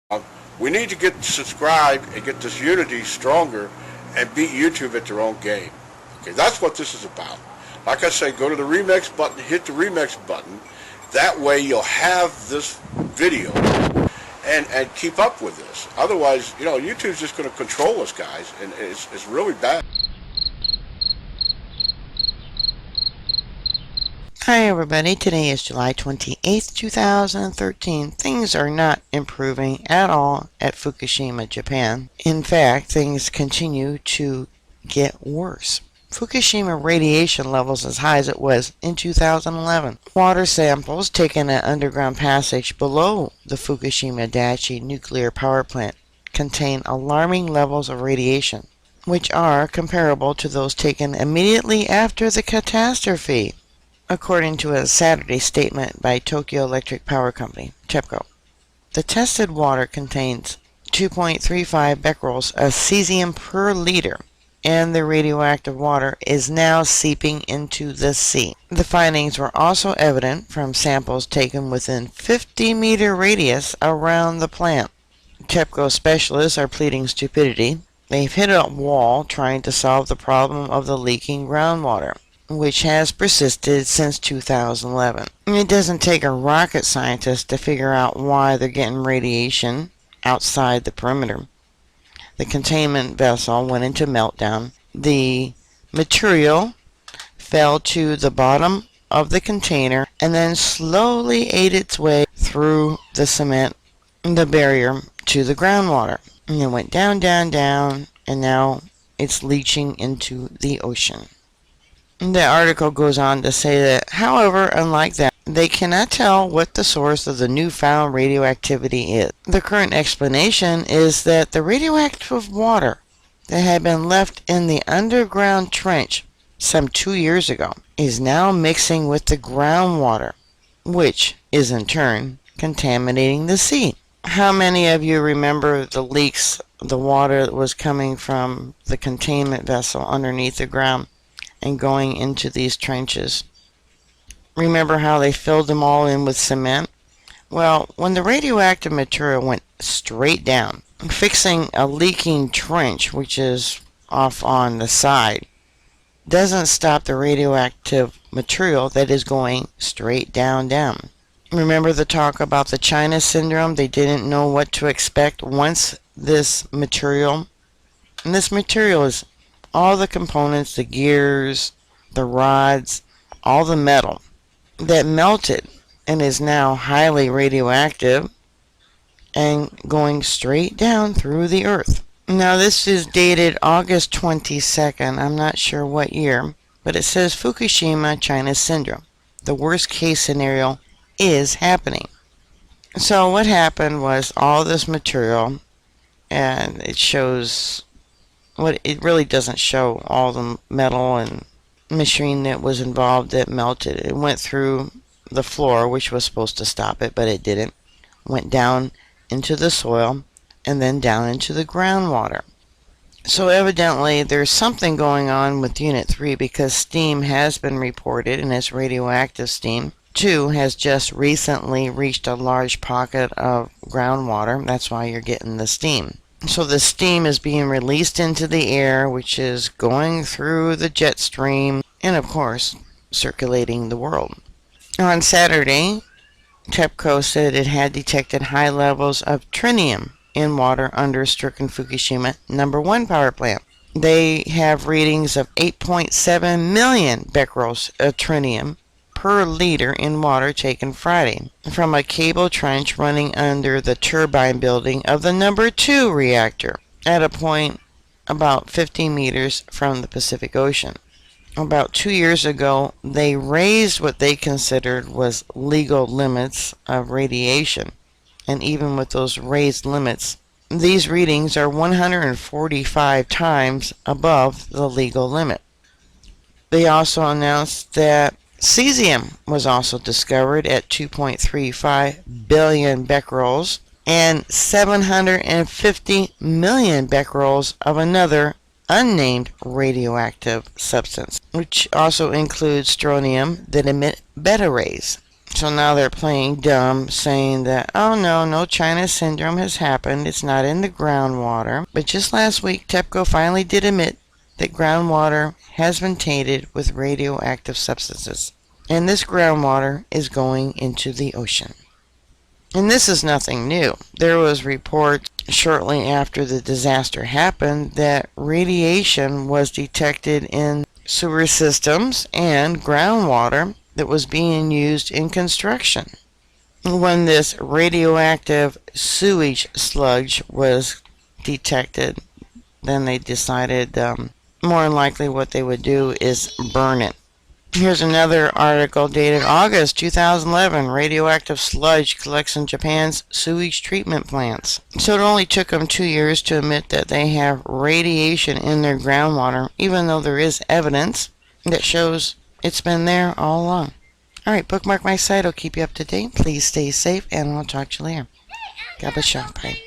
We need to get subscribed and get this unity stronger and beat YouTube at their own game. Okay, that's what this is about. Like I say, go to the remix button, hit the remix button. That way you'll have this video and keep up with this. Otherwise, YouTube's just going to control us, guys, and it's really bad. Hi everybody, today is July 28th, 2013. Things are not improving at all at Fukushima, Japan. In fact, things continue to get worse. Fukushima radiation levels as high as it was in 2011. Water samples taken at underground passage below the Fukushima Daiichi nuclear power plant contain alarming levels of radiation, which are comparable to those taken immediately after the catastrophe, according to a Saturday statement by Tokyo Electric Power Company, TEPCO. The tested water contains 2.35 becquerels of cesium per liter, and the radioactive water is now seeping into the sea. The findings were also evident from samples taken within 50-meter radius around the plant. TEPCO specialists are pleading stupidity. They've hit a wall trying to solve the problem of the leaking groundwater, which has persisted since 2011. It doesn't take a rocket scientist to figure out why they're getting radiation outside the perimeter. The containment vessel went into meltdown. The material fell to the bottom of the container and then slowly ate its way through the cement, the barrier, to the groundwater. And it went down, down, down, and now it's leaching into the ocean. The article goes on to say that, however, unlike that, they cannot tell what the source of the newfound radioactivity is. The current explanation is that the radioactive water that had been left in the underground trench some 2 years ago is now mixing with the groundwater, which is in turn contaminating the sea. How many of you remember the leaks, the water that was coming from the containment vessel underneath the ground and going into these trenches? Remember how they filled them all in with cement? Well, when the radioactive material went straight down, fixing a leaking trench, which is off on the side, doesn't stop the radioactive material that is going straight down, down. Remember the talk about the China syndrome? They didn't know what to expect once this material, and this material is all the components, the gears, the rods, all the metal that melted and is now highly radioactive and going straight down through the earth. Now this is dated August 22nd. I'm not sure what year, but it says Fukushima China syndrome. The worst case scenario is happening. So what happened was all this material, and it shows what it really doesn't show all the metal and machine that was involved that melted. It went through the floor, which was supposed to stop it, but it didn't. Went down into the soil and then down into the groundwater. So evidently there's something going on with Unit 3, because steam has been reported, and it's radioactive steam. 2 has just recently reached a large pocket of groundwater. That's why you're getting the steam. So the steam is being released into the air, which is going through the jet stream and, of course, circulating the world. On Saturday, TEPCO said it had detected high levels of tritium in water under stricken Fukushima number 1 power plant. They have readings of 8.7 million becquerels of tritium per liter in water taken Friday from a cable trench running under the turbine building of the number 2 reactor at a point about 50 meters from the Pacific Ocean. About 2 years ago, they raised what they considered was legal limits of radiation, and even with those raised limits, these readings are 145 times above the legal limit. They also announced that cesium was also discovered at 2.35 billion becquerels and 750 million becquerels of another unnamed radioactive substance, which also includes strontium that emit beta rays. So now they're playing dumb, saying that, oh no, no China syndrome has happened. It's not in the groundwater. But just last week, TEPCO finally did admit that groundwater has been tainted with radioactive substances. And this groundwater is going into the ocean. And this is nothing new. There was reports shortly after the disaster happened that radiation was detected in sewer systems and groundwater that was being used in construction. When this radioactive sewage sludge was detected, then they decided more than likely what they would do is burn it. Here's another article dated August 2011. Radioactive sludge collects in Japan's sewage treatment plants. So it only took them 2 years to admit that they have radiation in their groundwater, even though there is evidence that shows it's been there all along. Alright, bookmark my site. I'll keep you up to date. Please stay safe, and I'll talk to you later. God bless you. Bye.